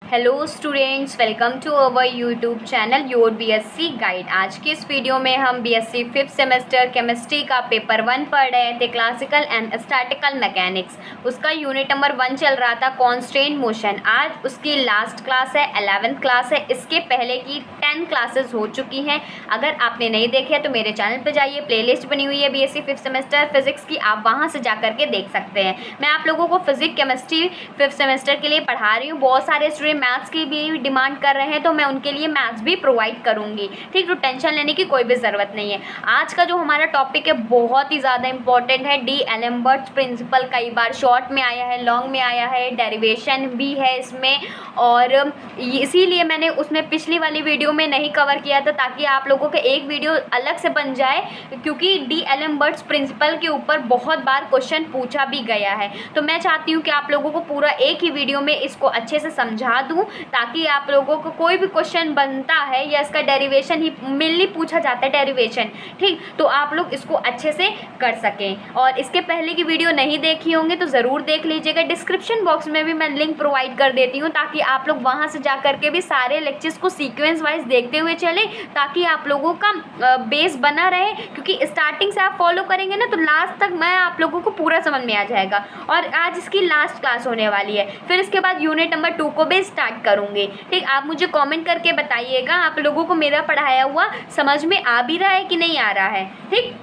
Hello students, welcome to our YouTube channel your BSc guide. आज की इस video में हम बीएससी 5th सेमेस्टर केमिस्ट्री का पेपर 1 पढ़ रहे थे, क्लासिकल एंड स्टैटिकल मैकेनिक्स। उसका यूनिट नंबर 1 चल रहा था, कॉन्स्टेंट मोशन। आज उसकी लास्ट क्लास है, 11th क्लास है। इसके पहले की 10 क्लासेस हो चुकी हैं। अगर आपने नहीं देखे तो मेरे चैनल पर जाइए, प्लेलिस्ट बनी हुई है बीएससी 5th सेमेस्टर फिजिक्स की, आप वहाँ से जा करके देख सकते हैं। मैं आप लोगों को फिजिक्स केमिस्ट्री 5th सेमेस्टर के लिए पढ़ा रही हूँ। बहुत सारे स्टूडेंट मैथ्स की भी डिमांड कर रहे हैं, तो मैं उनके लिए मैथ्स भी प्रोवाइड करूंगी। ठीक, तो टेंशन लेने की कोई भी ज़रूरत नहीं है। आज का जो हमारा टॉपिक है बहुत ही ज़्यादा इंपॉर्टेंट है। डी एलम्बर्ट्स प्रिंसिपल कई बार शॉर्ट में आया है, लॉन्ग में आया है, डेरिवेशन भी है इसमें, और इसीलिए मैंने उसमें पिछली वाली वीडियो में नहीं कवर किया था, ताकि आप लोगों के एक वीडियो अलग से बन जाए, क्योंकि डी एलम्बर्ट्स प्रिंसिपल के ऊपर बहुत बार क्वेश्चन पूछा भी गया है। तो मैं चाहती हूँ कि आप लोगों को पूरा एक ही वीडियो में इसको अच्छे से समझा दूं, ताकि आप लोगों को कोई भी क्वेश्चन बनता है या इसका डेरिवेशन ही मेनली पूछा जाता है, डेरिवेशन, ठीक, तो आप लोग इसको अच्छे से कर सकें। और इसके पहले की वीडियो नहीं देखी होंगे तो ज़रूर देख लीजिएगा। डिस्क्रिप्शन बॉक्स में भी मैं लिंक प्रोवाइड कर देती हूँ, ताकि आप लोग वहाँ से जा करके भी सारे लेक्चर्स को सीक्वेंस वाइज देखते हुए चलें, ताकि आप लोगों का बेस बना रहे। क्योंकि स्टार्टिंग से आप फॉलो करेंगे ना, तो लास्ट तक मैं आप लोगों को पूरा समझ में आ जाएगा। और आज इसकी लास्ट क्लास होने वाली है, फिर इसके बाद यूनिट नंबर 2 को भी स्टार्ट करूँगी। ठीक, आप मुझे कमेंट करके बताइएगा आप लोगों को मेरा पढ़ाया हुआ समझ में आ भी रहा है कि नहीं आ रहा है। ठीक,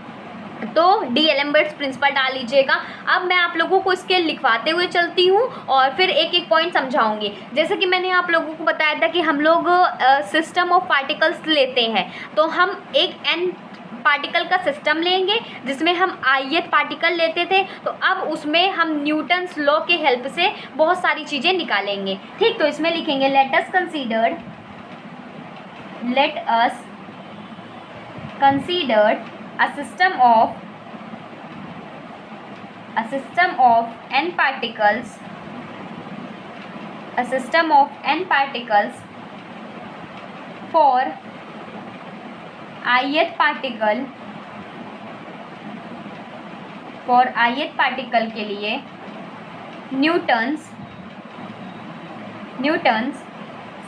तो डी एलम्बर्ट्स प्रिंसिपल डाल लीजिएगा। अब मैं आप लोगों को इसके लिखवाते हुए चलती हूँ और फिर एक एक पॉइंट समझाऊंगी। जैसे कि मैंने आप लोगों को बताया था कि हम लोग सिस्टम ऑफ पार्टिकल्स लेते हैं, तो हम एक एन पार्टिकल का सिस्टम लेंगे, जिसमें हम ith पार्टिकल लेते थे। तो अब उसमें हम न्यूटन्स लॉ के हेल्प से बहुत सारी चीज़ें निकालेंगे। ठीक, तो इसमें लिखेंगे late us consider a system of n particles for ith particle के लिए Newton's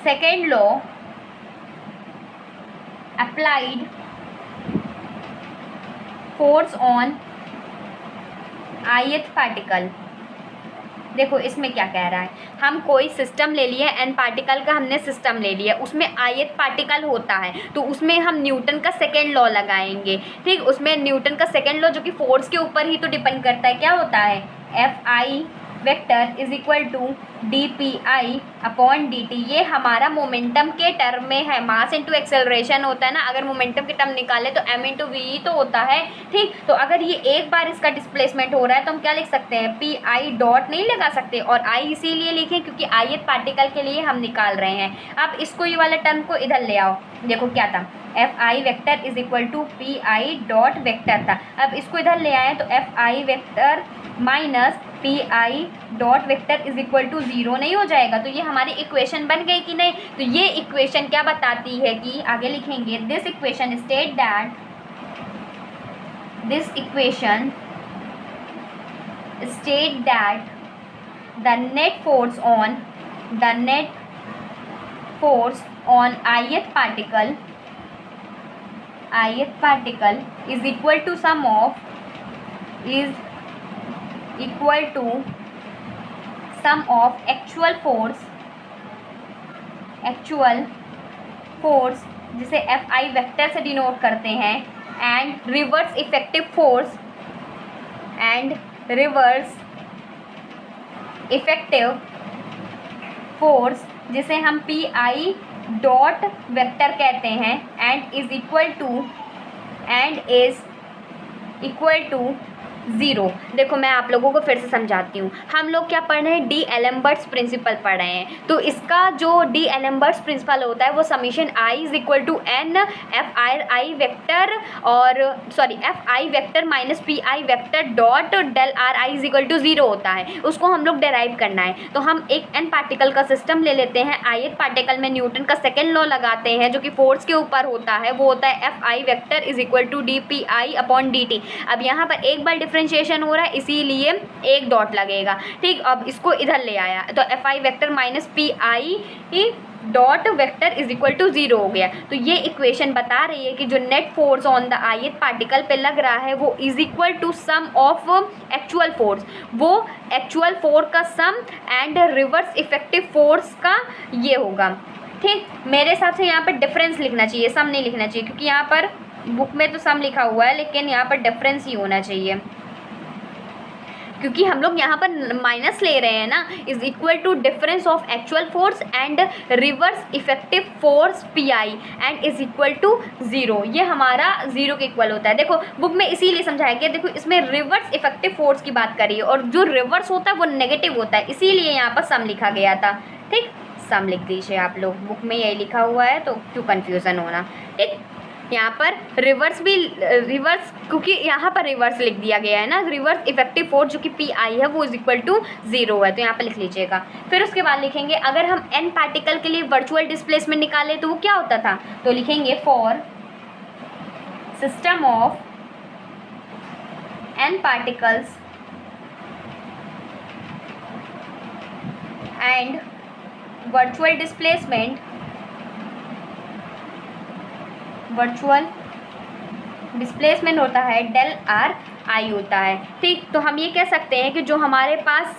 second law applied force on ith particle. देखो इसमें क्या कह रहा है, हम कोई सिस्टम ले लिए, एन पार्टिकल का हमने सिस्टम ले लिया, उसमें ith पार्टिकल होता है, तो उसमें हम न्यूटन का सेकेंड लॉ लगाएंगे। ठीक, उसमें न्यूटन का सेकेंड लॉ जो कि फोर्स के ऊपर ही तो डिपेंड करता है, क्या होता है, Fi vector is equal to dpi upon dt। ये हमारा मोमेंटम के टर्म में है, मास इंटू एक्सेलरेशन होता है ना। अगर मोमेंटम के टर्म निकाले तो m इंटू वी तो होता है। ठीक, तो अगर ये एक बार इसका डिस्प्लेसमेंट हो रहा है तो हम क्या लिख सकते हैं, pi डॉट नहीं लगा सकते, और i इसीलिए लिखें क्योंकि ith पार्टिकल के लिए हम निकाल रहे हैं। अब इसको, ये वाला टर्म को इधर ले आओ। देखो क्या था, Fi vector is equal to pi dot vector था। अब इसको इधर ले आए तो Fi vector minus pi dot vector is equal to 0 नहीं हो जाएगा। तो ये हमारी इक्वेशन बन गई कि नहीं। तो ये इक्वेशन क्या बताती है कि आगे लिखेंगे, this equation state that the net force on ith particle is equal to sum of actual force जिसे Fi वेक्टर से डिनोट करते हैं, एंड रिवर्स इफेक्टिव फोर्स जिसे हम Pi डॉट वेक्टर कहते हैं, एंड इज इक्वल टू 0। देखो मैं आप लोगों को फिर से समझाती हूँ। हम लोग क्या पढ़ रहे हैं, डी एलम्बर्ट्स प्रिंसिपल पढ़ रहे हैं। तो इसका जो डी एलम्बर्ट्स प्रिंसिपल होता है वो summation i is equal to n Fi vector minus Pi vector dot del Ri is equal to 0 होता है। उसको हम लोग डेराइव करना है। तो हम एक n पार्टिकल का सिस्टम ले लेते हैं, ith पार्टिकल में न्यूटन का सेकेंड लॉ लगाते हैं जो कि फोर्स के ऊपर होता है, वो होता है Fi vector is equal to dpi upon dt। अब यहाँ पर एक बार डिफ्रेंशिएशन हो रहा है इसीलिए एक डॉट लगेगा। ठीक, अब इसको इधर ले आया तो F I vector minus P I dot vector is equal to 0 हो गया। तो ये इक्वेशन बता रही है कि जो net force on the ith particle पे लग रहा है वो is equal to sum of actual force, वो एक्चुअल फोर्स का sum and reverse effective force का ये होगा। ठीक, मेरे हिसाब से यहाँ पर डिफरेंस लिखना चाहिए, सम नहीं लिखना चाहिए, क्योंकि यहाँ पर बुक में तो सम लिखा हुआ है लेकिन यहाँ पर डिफरेंस ही होना चाहिए, क्योंकि हम लोग यहाँ पर माइनस ले रहे हैं ना। Is equal to difference of actual force and reverse effective force P I and is equal to 0। ये हमारा 0 के इक्वल होता है। देखो बुक में इसीलिए समझाया गया, देखो इसमें रिवर्स इफेक्टिव फोर्स की बात करी है और जो रिवर्स होता है वो नेगेटिव होता है, इसीलिए यहाँ पर सम लिखा गया था। ठीक, सम लिख दीजिए आप लोग, बुक में यही लिखा हुआ है तो क्यों कन्फ्यूज़न होना। ठीक, यहाँ पर रिवर्स भी रिवर्स, क्योंकि यहाँ पर रिवर्स लिख दिया गया है ना, रिवर्स इफेक्टिव फोर्स जो कि पी आई है वो इज इक्वल टू 0 है, तो यहाँ पर लिख लीजिएगा। फिर उसके बाद लिखेंगे अगर हम n पार्टिकल के लिए वर्चुअल डिस्प्लेसमेंट निकाले तो वो क्या होता था, तो लिखेंगे for system of n particles and virtual displacement, virtual displacement होता है डेल आर आई होता है। ठीक, तो हम ये कह सकते हैं कि जो हमारे पास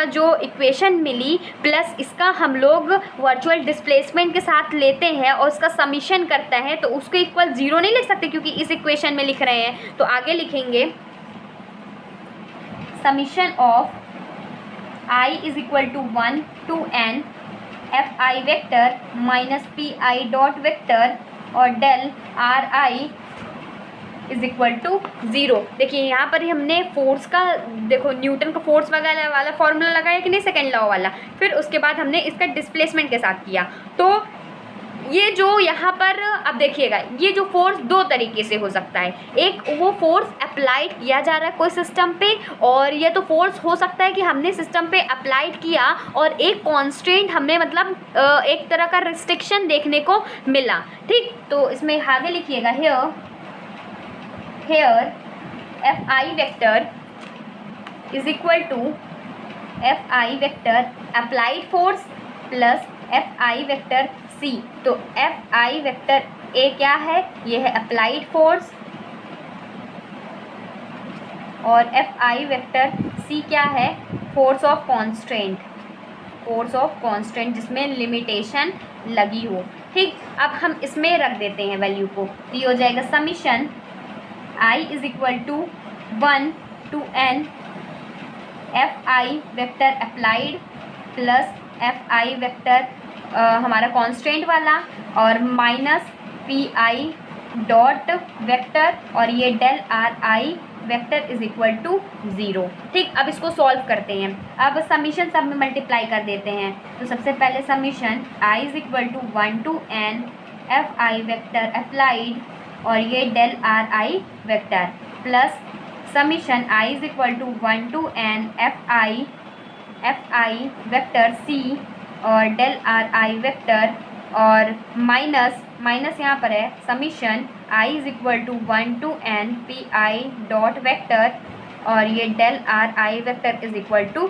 जो इक्वेशन मिली प्लस इसका हम लोग वर्चुअल डिस्प्लेसमेंट के साथ लेते हैं और उसका समीशन करता है तो उसको इक्वल 0 नहीं लिख सकते क्योंकि इस इक्वेशन में लिख रहे हैं। तो आगे लिखेंगे summation of i is equal to 1 to n F I vector minus P I dot vector और del are i is equal to 0। देखिए यहाँ पर ही हमने फोर्स का, देखो न्यूटन का फोर्स वगैरह वाला फॉर्मूला लगाया कि नहीं, सेकेंड लॉ वाला, फिर उसके बाद हमने इसका डिस्प्लेसमेंट के साथ किया। तो ये जो यहाँ पर अब देखिएगा, ये जो फोर्स दो तरीके से हो सकता है, एक वो फोर्स अप्लाइड किया जा रहा है कोई सिस्टम पे, और ये तो फोर्स हो सकता है कि हमने सिस्टम पे अप्लाइड किया और एक कॉन्स्टेंट हमें मतलब एक तरह का रिस्ट्रिक्शन देखने को मिला। ठीक, तो इसमें आगे लिखिएगा here F I vector is equal to F I vector applied force plus F I vector C. तो एफ आई वेक्टर ए क्या है, ये है अप्लाइड फोर्स, और एफ आई वेक्टर सी क्या है, force of constant, force of constant जिसमें limitation लगी हो। ठीक, अब हम इसमें रख देते हैं वैल्यू को, तो ये हो जाएगा summation I is equal to 1 to n F I vector applied plus F I vector हमारा कांस्टेंट वाला और minus P I dot vector और ये del are I vector is equal to 0। ठीक, अब इसको सॉल्व करते हैं। अब समीशन सब में मल्टीप्लाई कर देते हैं। तो सबसे पहले summation I is equal to 1 to n F I vector applied और ये del are I vector plus summation I is equal to 1 to n F I vector C और डेल आर आई वेक्टर और minus यहाँ पर है summation I is equal to 1 to n P I dot vector और ये del are I vector is equal to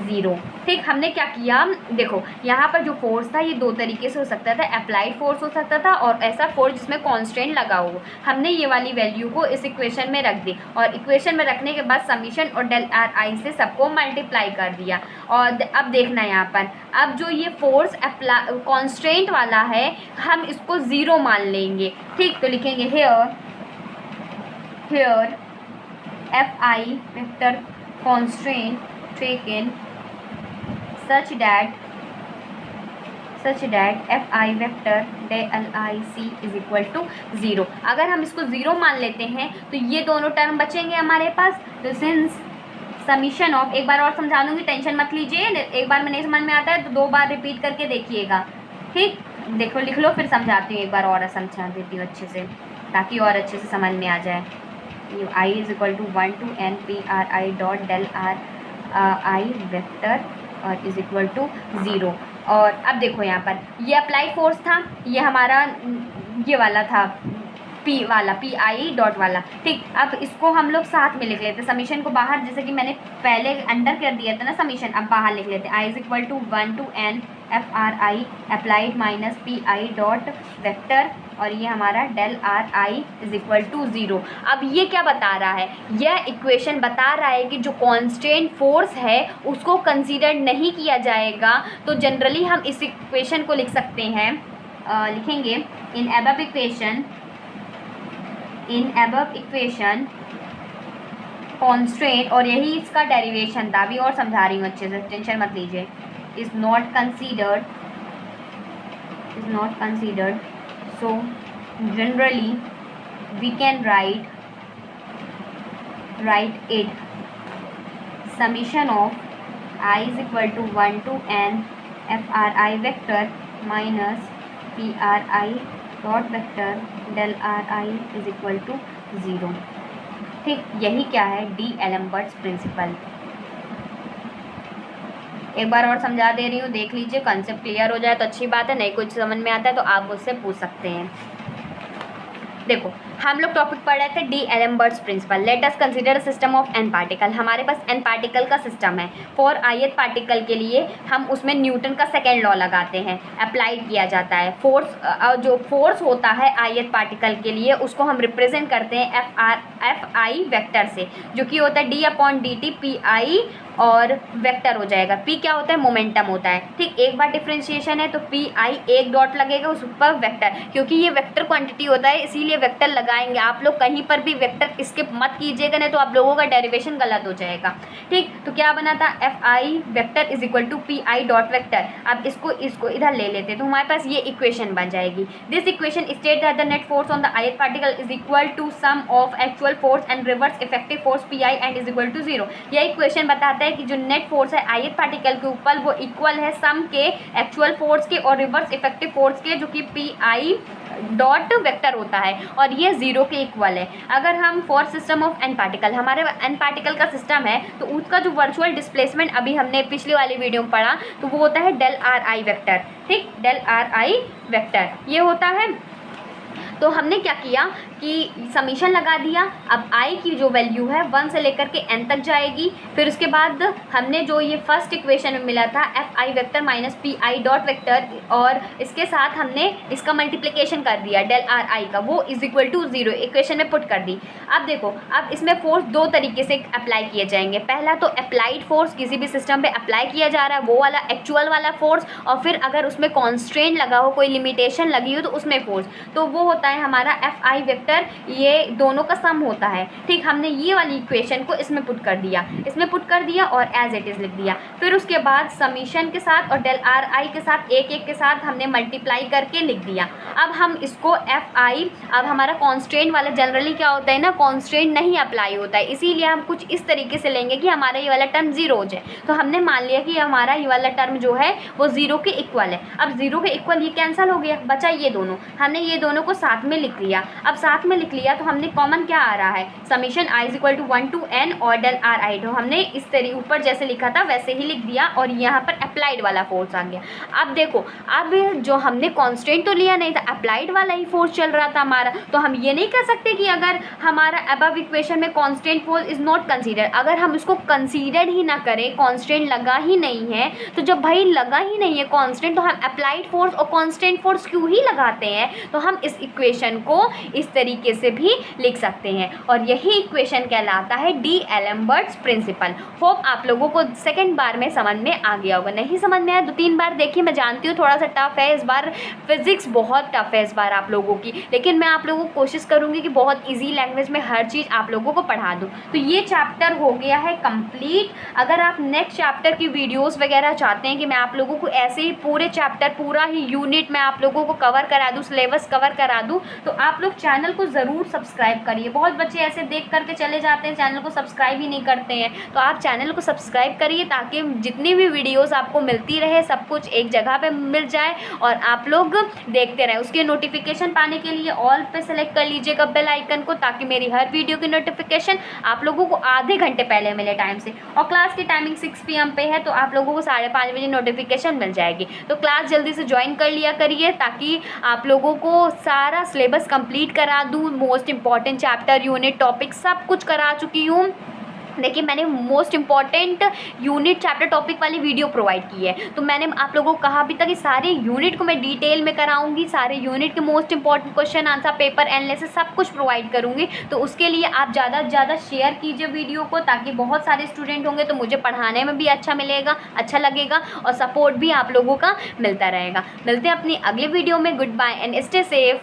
0। ठीक, हमने क्या किया, देखो यहाँ पर जो फोर्स था ये दो तरीके से हो सकता था, अप्लाइड फोर्स हो सकता था और ऐसा फोर्स जिसमें कांस्टेंट लगा हो। हमने ये वाली वैल्यू को इस इक्वेशन में रख दी और इक्वेशन में रखने के बाद समीशन और डेल आर आई से सबको मल्टीप्लाई कर दिया। और अब देखना यहाँ पर, अब जो ये फोर्स कांस्टेंट वाला है हम इसको 0 मान लेंगे। ठीक, तो लिखेंगे here F I vector constraint taken such that F I vector del I C is equal to 0। अगर हम इसको 0 मान लेते हैं तो ये दोनों टर्म बचेंगे हमारे पास। तो सिंस समीशन ऑफ, एक बार और समझा दूँगी, टेंशन मत लीजिए, एक बार में नहीं समझ में आता है तो 2 बार रिपीट करके देखिएगा। ठीक, देखो लिख लो, फिर समझाती हूँ, एक बार और समझा देती हूँ अच्छे से ताकि और अच्छे से समझ में आ जाए। I is equal to 1 to n p r i dot del are I vector और इज इक्वल टू 0। और अब देखो यहाँ पर ये अप्लाइड फोर्स था, ये हमारा ये वाला था पी वाला, पी आई डॉट वाला, ठीक। अब इसको हम लोग साथ में लिख लेते हैं, समीशन को बाहर, जैसे कि मैंने पहले अंडर कर दिया था ना समीशन, अब बाहर लिख लेते हैं। I is equal to 1 to n f r i applied minus P I dot vector, और ये हमारा del are i is equal to 0। अब ये क्या बता रहा है, यह इक्वेशन बता रहा है कि जो कॉन्स्टेंट फोर्स है उसको कंसीडर नहीं किया जाएगा। तो जनरली हम इस इक्वेशन को लिख सकते हैं, लिखेंगे इन अबव इक्वेशन कॉन्स्टेंट, और यही इसका डेरिवेशन था, अभी और समझा रही हूँ अच्छे से, टेंशन मत लीजिए। Is not considered, so generally we can write it summation of I is equal to 1 to n FRI vector minus PRI dot vector del RI is equal to 0, ठीक। यही क्या है, डी एलम्बर्ट्स प्रिंसिपल। एक बार और समझा दे रही हूँ, देख लीजिए, कॉन्सेप्ट क्लियर हो जाए तो अच्छी बात है, नहीं कुछ समझ में आता है तो आप मुझसे पूछ सकते हैं। देखो हम लोग टॉपिक पढ़ रहे थे D'Alembert's principal. Let us consider system of N particle. हमारे पास एन पार्टिकल का सिस्टम है। फॉर ith पार्टिकल के लिए हम उसमें न्यूटन का सेकेंड लॉ लगाते हैं, अप्लाइड किया जाता है। फोर्स, जो फोर्स होता है ith पार्टिकल के लिए, उसको हम रिप्रेजेंट करते हैं एफ आई वेक्टर से, जो कि होता है D upon D T P I, और वेक्टर हो जाएगा। पी क्या होता है, मोमेंटम होता है, ठीक। एक बार डिफ्रेंशिएशन है तो पी आई एक डॉट लगेगा उस पर वेक्टर, क्योंकि ये वेक्टर क्वांटिटी होता है इसीलिए वेक्टर लगाएंगे। आप लोग कहीं पर भी वेक्टर स्किप मत कीजिएगा, नहीं तो आप लोगों का डेरिवेशन गलत हो जाएगा, ठीक। तो क्या बना था, F I vector is equal to P I dot vector. अब इसको इधर ले लेते हैं तो हमारे पास ये इक्वेशन बन जाएगी। This equation state that the net force on the ith particle is equal to sum of actual force and reverse effective force P I and is equal to 0। यह इक्वेशन बताता है कि जो नेट फोर्स है ith particle के ऊपर वो equal है सम के एक्चुअल फोर्स के और रिवर्स इफेक्टिव फोर्स के, जो कि पी आई डॉट वेक्टर होता है, और ये 0 के इक्वल है। अगर हम for system of N particle, हमारे एन पार्टिकल का सिस्टम है तो उसका जो वर्चुअल डिस्प्लेसमेंट अभी हमने पिछली वाली वीडियो में पढ़ा, तो वो होता है डेल आर आई वेक्टर, ठीक। डेल आर आई वेक्टर ये होता है। तो हमने क्या किया कि समीशन लगा दिया। अब आई की जो वैल्यू है 1 से लेकर के n तक जाएगी। फिर उसके बाद हमने जो ये फर्स्ट इक्वेशन में मिला था F I vector minus P I dot vector, और इसके साथ हमने इसका मल्टीप्लिकेशन कर दिया डेल आर आई का, वो इज इक्वल टू 0 इक्वेशन में पुट कर दी। अब देखो, अब इसमें फोर्स दो तरीके से अप्लाई किए जाएंगे। पहला तो अप्लाइड फोर्स, किसी भी सिस्टम पे अप्लाई किया जा रहा है वो वाला एक्चुअल वाला फोर्स, और फिर अगर उसमें कॉन्स्ट्रेंट लगा हो, कोई लिमिटेशन लगी हो तो उसमें फोर्स, तो वो होता है हमारा एफ आई वेक्टर, ये दोनों का सम होता है, ठीक। हमने ये वाली इक्वेशन को इसमें पुट कर दिया, और एज इट इज़ लिख दिया। फिर उसके बाद समीशन के साथ और डेल आर आई के साथ एक के साथ हमने मल्टीप्लाई करके लिख दिया। अब हम इसको एफ आई, अब हमारा कॉन्स्टेंट वाला जनरली क्या होता है ना, कॉन्स्टेंट नहीं अप्लाई होता है, इसीलिए हम कुछ इस तरीके से लेंगे कि हमारा ये वाला टर्म 0 हो जाए। तो हमने मान लिया कि हमारा ये वाला टर्म जो है वो 0 के इक्वल है। अब 0 के इक्वल ये कैंसिल हो गया, बचा ये दोनों। हमने ये दोनों को साथ में लिख लिया। अब साथ में लिख लिया तो हमने कॉमन क्या आ रहा है, summation I is equal to 1 to n और डेल आर आई, तो हमने इस तरीके ऊपर जैसे लिखा था वैसे ही लिख दिया, और यहाँ पर अप्लाइड वाला फोर्स आ गया। अब देखो, अब जो हमने कांस्टेंट तो लिया नहीं था, अप्लाइड वाला ही फोर्स चल रहा था हमारा, तो हम ये नहीं कह सकते कि अगर हमारा अबव इक्वेशन में constant force is not consider, अगर हम इसको कंसीडर ही ना करें, कांस्टेंट लगा ही नहीं है, तो जब भाई लगा ही नहीं है कांस्टेंट, तो हम अप्लाइड फोर्स और कांस्टेंट फोर्स क्यों ही लगाते हैं। तो हम इस इक्वेशन को इस तरीके से भी लिख सकते हैं, और यही इक्वेशन कहलाता है डी एलम्बर्ट्स प्रिंसिपल। होप आप लोगों को सेकंड बार में समझ में आ गया होगा। नहीं समझ में आया 2-3 बार देखिए, मैं जानती हूँ थोड़ा सा टफ है इस बार, फिजिक्स बहुत टफ है इस बार आप लोगों की, लेकिन मैं आप लोगों को कोशिश करूँगी कि बहुत ईजी लैंग्वेज में हर चीज़ आप लोगों को पढ़ा दूँ। तो ये चैप्टर हो गया है कंप्लीट। अगर आप नेक्स्ट चैप्टर की वीडियोज़ वगैरह चाहते हैं कि मैं आप लोगों को ऐसे ही पूरे चैप्टर, पूरा ही यूनिट मैं आप लोगों को कवर करा दूँ, सिलेबस कवर करा दूँ, तो आप लोग चैनल को ज़रूर सब्सक्राइब करिए। बहुत बच्चे ऐसे देख करके चले जाते हैं, चैनल को सब्सक्राइब ही नहीं करते हैं, तो आप चैनल को सब्सक्राइब करिए ताकि जितनी भी वीडियोस आपको मिलती रहे सब कुछ एक जगह पे मिल जाए और आप लोग देखते रहें। उसके नोटिफिकेशन पाने के लिए ऑल पे सेलेक्ट कर लीजिएगा बेल आइकन को, ताकि मेरी हर वीडियो की नोटिफिकेशन आप लोगों को आधे घंटे पहले मिले टाइम से। और क्लास की टाइमिंग 6 PM पे है, तो आप लोगों को 5:30 बजे नोटिफिकेशन मिल जाएगी। तो क्लास जल्दी से ज्वाइन कर लिया करिए ताकि आप लोगों को सारा सिलेबस कंप्लीट करा दूँ, most important chapter, unit, topic सब कुछ करा चुकी हूँ। देखिए मैंने most important unit chapter topic वाली वीडियो प्रोवाइड की है, तो मैंने आप लोगों को कहा भी था कि सारे यूनिट को मैं डिटेल में कराऊंगी, सारे यूनिट के most important question answer, paper analysis सब कुछ प्रोवाइड करूंगी। तो उसके लिए आप ज़्यादा से ज़्यादा शेयर कीजिए वीडियो को, ताकि बहुत सारे स्टूडेंट होंगे तो मुझे पढ़ाने में भी अच्छा मिलेगा, अच्छा लगेगा और सपोर्ट भी आप लोगों का मिलता रहेगा। मिलते हैं अपनी अगली वीडियो में। Good bye and stay safe.